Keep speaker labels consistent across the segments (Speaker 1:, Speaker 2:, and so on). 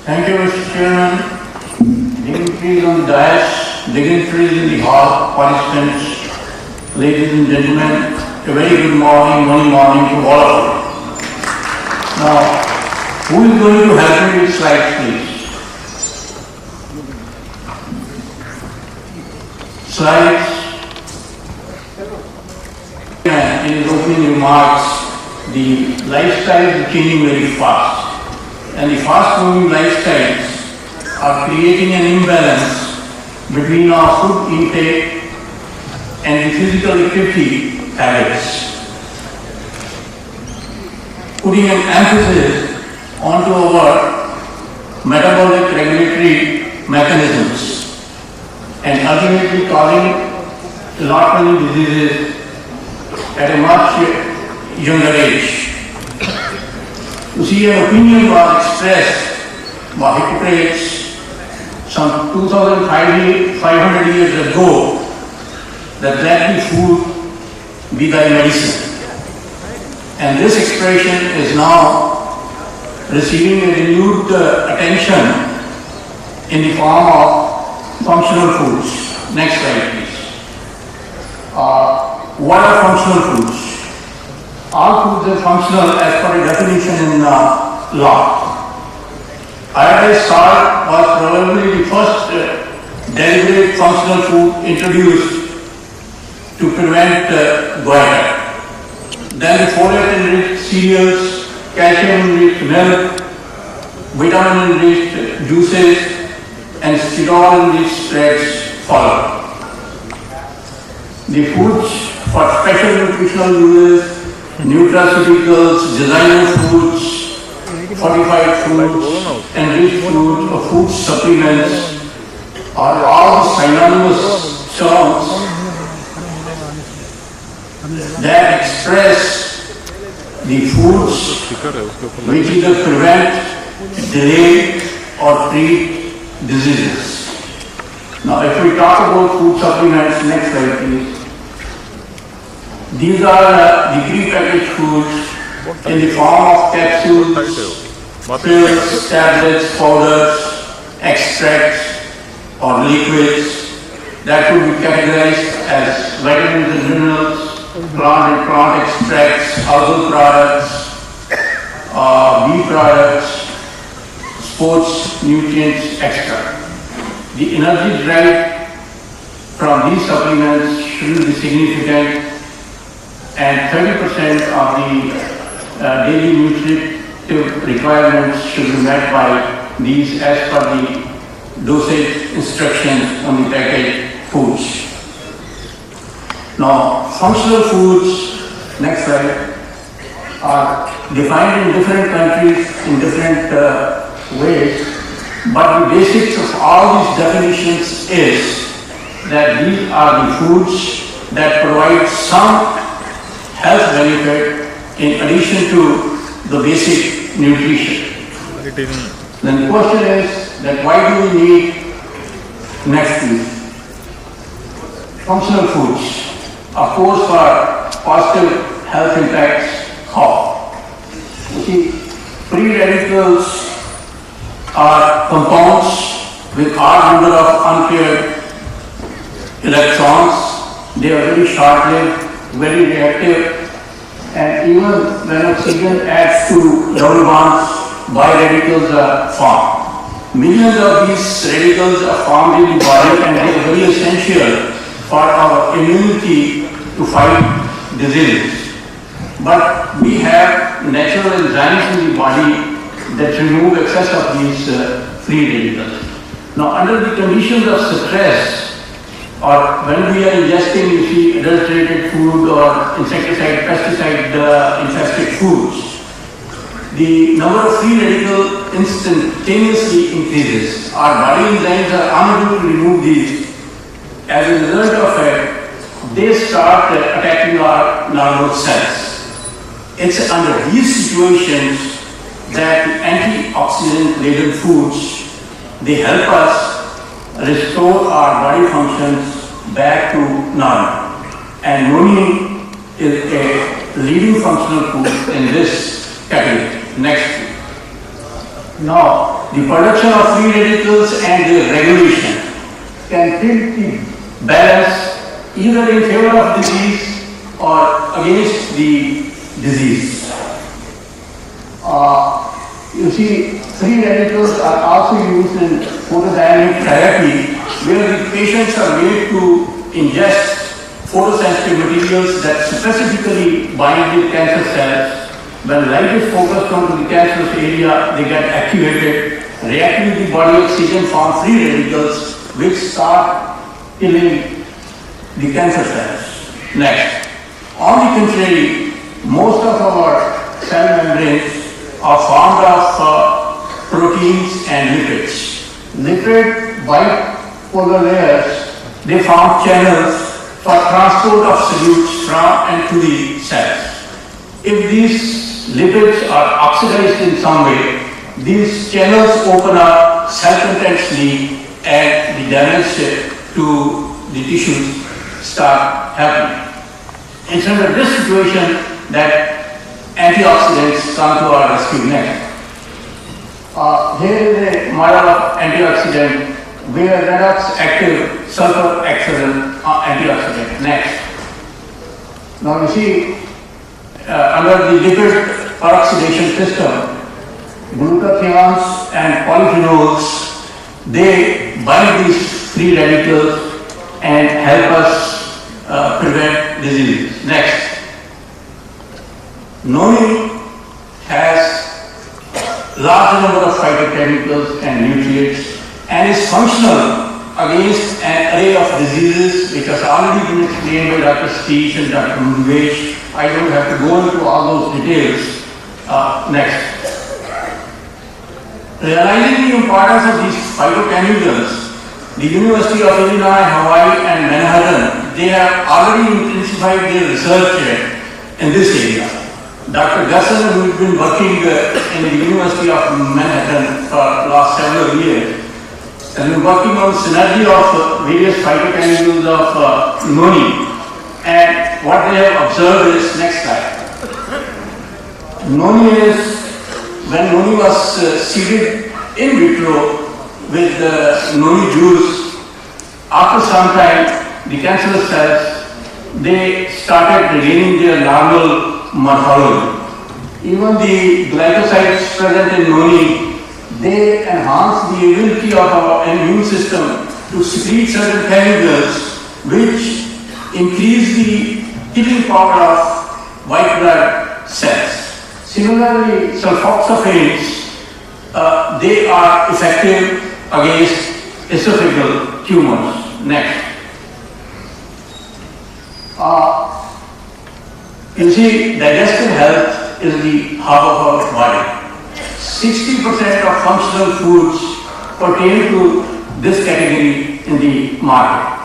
Speaker 1: Thank you, Mr. Chairman. Dignitaries on the dais, dignitaries in the hall, participants, ladies and gentlemen, a very good morning to all of you. Now, who is going to help me with slides, please? Slides. In his opening remarks, the lifestyle is changing very fast. And the fast-moving lifestyles are creating an imbalance between our food intake and the physical activity habits, putting an emphasis onto our metabolic regulatory mechanisms and ultimately causing a lot many diseases at a much younger age. You see, an opinion was expressed by Hippocrates some 2,500 years ago that let the food be thy medicine. And this expression is now receiving a renewed attention in the form of functional foods. Next slide, please. What are functional foods? All foods are functional as per a definition in law. Iodized salt was probably the first deliberate functional food introduced to prevent goiter. Then the folate-enriched cereals, calcium-enriched milk, vitamin-enriched juices, and steroid-enriched spreads follow. The foods for special nutritional uses, nutraceuticals, designer foods, fortified foods, enriched foods, or food supplements are all synonymous terms that express the foods which either prevent, delay, or treat diseases. Now, if we talk about food supplements, next slide please. These are the pre-packaged foods in the form of capsules, pills, tablets, powders, extracts, or liquids that could be categorized as vitamins and minerals, plant and plant extracts, herbal products, bee products, sports nutrients, etc. The energy derived from these supplements should be significant, and 30% of the daily nutritive requirements should be met by these as per the dosage instructions on the packaged foods. Now, functional foods, next slide, are defined in different countries in different ways, but the basics of all these definitions is that these are the foods that provide some health benefit in addition to the basic nutrition. Then the question is that why do we need, next please, functional foods? Of course, for positive health impacts, how? You see, free radicals are compounds with odd number of unpaired electrons. They are very short-lived, very reactive, and even when oxygen adds to double bonds, biradicals are formed. Millions of these radicals are formed in the body, and they are very essential for our immunity to fight diseases. But we have natural enzymes in the body that remove excess of these free radicals. Now, under the conditions of stress, or when we are ingesting, you see, adulterated food or insecticide, pesticide infested foods, the number of free radicals instantaneously increases. Our body enzymes are unable to remove these. As a result of it, they start attacking our normal cells. It's under these situations that antioxidant-laden foods, they help us restore our body functions back to normal. And noni is a leading functional food in this category. Next. Now, the production of free radicals and their regulation can tilt the balance either in favor of disease or against the disease. You see, free radicals are also used in photodynamic therapy, where the patients are made to ingest photosensitive materials that specifically bind the cancer cells. When light is focused onto the cancerous area, they get activated, reacting with the body oxygen, form free radicals, which start killing the cancer cells. Next, on the contrary, most of our cell membranes are formed of proteins and lipids. Lipid bipolar layers, they form channels for transport of solutes from and to the cells. If these lipids are oxidized in some way, these channels open up, cell contents leak, and the damage to the tissues start happening. It's under this situation that antioxidants come to our rescue next. Here is a model of antioxidant where redox active sulfur excellent antioxidant. Next. Now you see under the lipid peroxidation system, glutathione and polyphenols, they bind these free radicals and help us prevent diseases. Next. Noni has large number of phytochemicals and nutrients and is functional against an array of diseases which has already been explained by Dr. Satish and Dr. Noniday. I don't have to go into all those details. Next. Realizing the importance of these phytochemicals, the University of Illinois, Hawaii and Manhattan, they have already intensified their research in this area. Dr. Gassan, who has been working in the University of Manhattan for the last several years, has been working on synergy of various phytochemicals of Noni. And what they have observed is, next slide. Noni is, when Noni was seeded in vitro with Noni juice, after some time, the cancerous cells, they started regaining their normal morphology. Even the glycosides present in Noni, they enhance the ability of our immune system to secrete certain chemicals which increase the killing power of white blood cells. Similarly, sulfoxaphane, they are effective against esophageal tumors. Next. You see, digestive health is the hub of our body. 60% of functional foods pertain to this category in the market.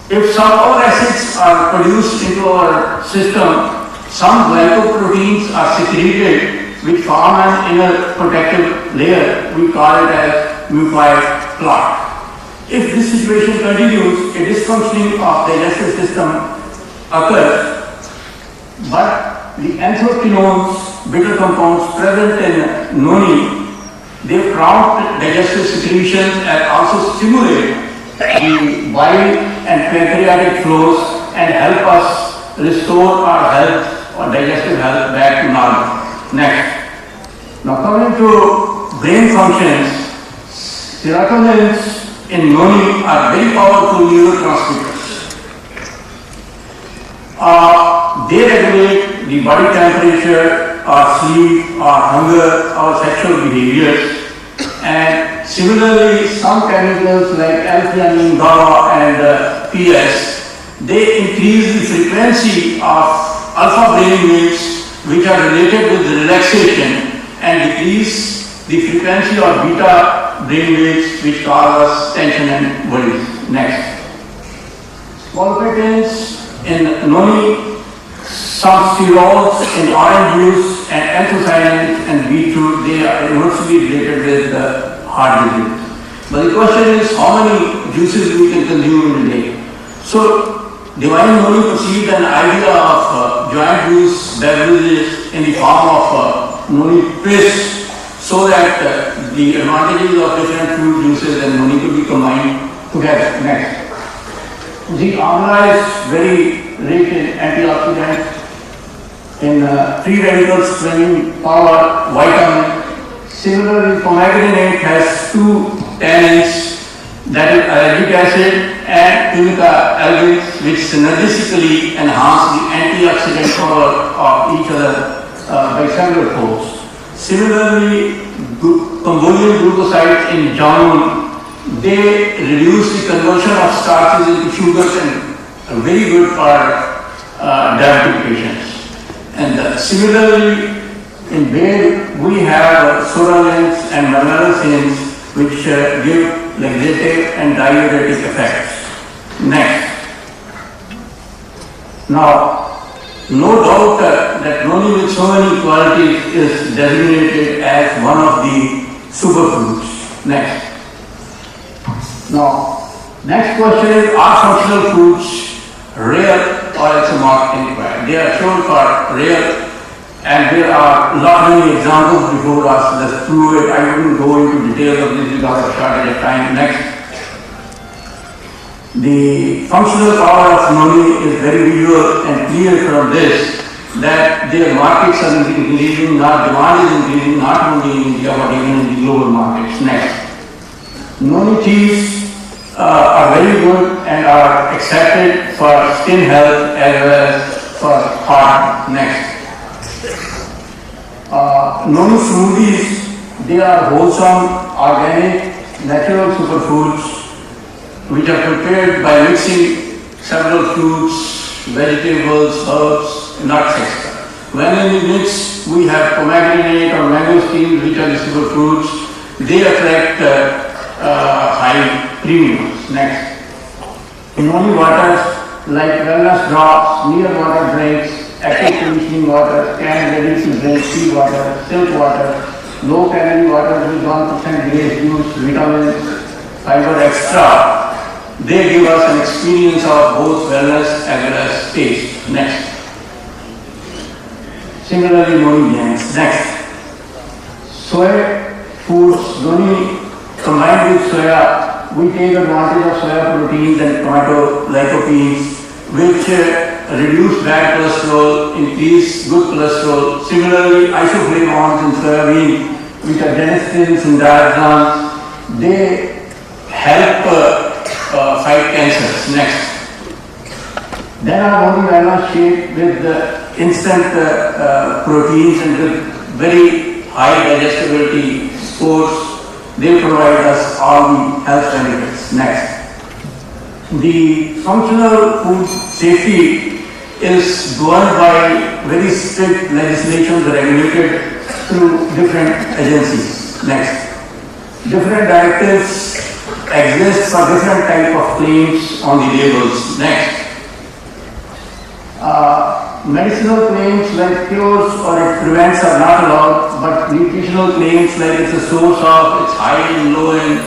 Speaker 1: If some other acids are produced into our system, some glycoproteins are secreted which form an inner protective layer. We call it as mucoid plaque. If this situation continues, a dysfunctioning of the digestive system occurs, but the anthraquinones, bitter compounds present in Noni, they prompt digestive secretions and also stimulate the bile and pancreatic flows and help us restore our health or digestive health back to normal. Next. Now coming to brain functions, serotonins in Noni are very powerful neurotransmitters. They regulate the body temperature, our sleep, our hunger, our sexual behaviors. And similarly, some chemicals like L-theanine, GABA and PS, they increase the frequency of alpha brain waves which are related with relaxation and decrease the frequency of beta brain waves which cause us tension and worries. Next. Scolpatins in Noni, some sterols in orange juice and anthocyanins and beetroot, they are inversely related with heart disease. But the question is how many juices we can consume in a day. So Divine Noni perceived an idea of joint juice beverages in the form of Noni paste. so that the advantages of different fruit juices and noni could be combined together. Next. The amla is very rich in antioxidants, in free radicals, training power, vitamin. Similarly, pomegranate has two tannins, that is allergic acid and pumica algins, which synergistically enhance the antioxidant power of each other by several folds. Similarly, Cambodian glucosides in jamun, they reduce the conversion of starches into sugars and are very good for diabetic patients. And similarly, in bed we have soranins and malolacins, which give laxative and diuretic effects. Next. Now, no doubt that noni with so many qualities is designated as one of the superfoods. Next. Now, next question is, are functional foods rare or it's a marketing required? They are shown for rare, and there are many examples before us. Let's prove it. I wouldn't go into details of this because of shortage of time. Next. The functional power of noni is very visual and clear from this, that their markets are increasing, not demand is increasing, not only in India but even in the global markets. Next. Noni teas are very good and are accepted for skin health as well as for heart. Next. Noni smoothies, they are wholesome, organic, natural superfoods which are prepared by mixing several fruits, vegetables, herbs, nuts, etc. When in the mix we have pomegranate or mangosteens, which are the superfruits, they attract high premiums. Next. Noni waters like wellness drops, near water drinks, active conditioning water, canned ready to drink, tea water, silk water, low calorie water with 1% grape juice, vitamins, fiber extra. They give us an experience of both wellness as well as taste. Next. Similarly, noni jams. Next. Soy foods, noni combined with soya, we take advantage of soya proteins and tomato lycopenes, which reduce bad cholesterol, increase good cholesterol. Similarly, isoflavones in soybean, which are denestins and diazoxanes, they help fight cancers. Next. Then our noni wellness shake with the instant proteins and with very high digestibility sports, they provide us all the health benefits. Next. The functional food safety is governed by very strict legislation regulated through different agencies. Next. Different directives exist for different type of claims on the labels. Next. Medicinal claims like cures or it prevents are not allowed, but nutritional claims like it's a source of, it's high in, low in,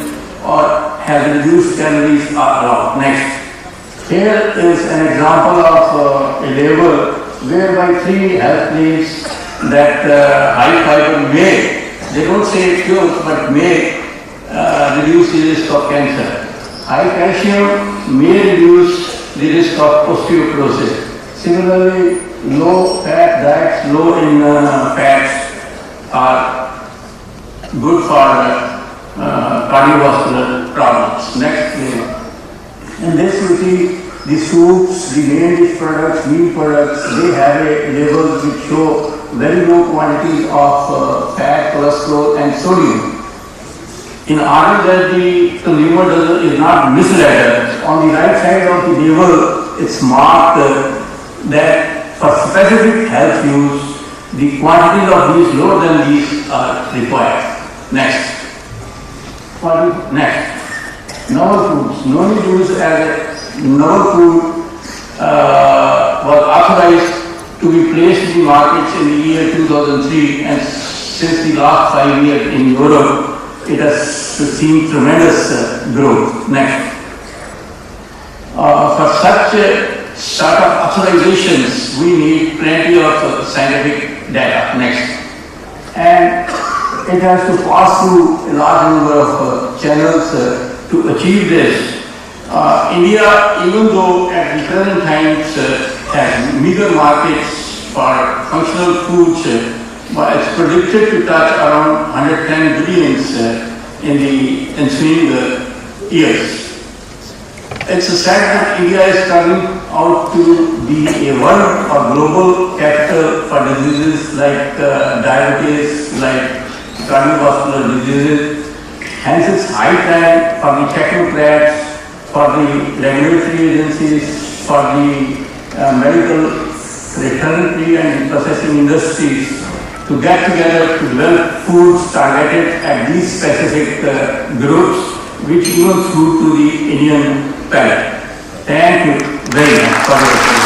Speaker 1: or has reduced calories are allowed. Next. Here is an example of a label whereby three health claims that high fiber may, they don't say cures, but may reduce the risk of cancer. High calcium may reduce the risk of osteoporosis. Similarly, low fat diets, low in fats are good for cardiovascular problems. Next. In this you see the soups, the main dish products, meat products, they have a label which show very low quantity of fat, cholesterol and sodium. In order that the consumer is not misled, on the right side of the label it's marked that for specific health use, the quantities of these lower than these are required. Next. Next. Novel foods. Noni juice as a novel food was authorized to be placed in the markets in the year 2003, and since the last 5 years in Europe, it has seen tremendous growth. Next. For such sort of authorizations, we need plenty of scientific data. Next. And it has to pass through a large number of channels to achieve this. India, even though at the present times has meager markets for functional foods, but it's predicted to touch around 110 billions in the ensuing years. It's sad that India is turning out to be a world or global capital for diseases like diabetes, like cardiovascular diseases. Hence, it's high time for the technocrats, for the regulatory agencies, for the medical veterinary and processing industries to get together to develop foods targeted at these specific groups, which even suit to the Indian palate. Thank you very much for your attention.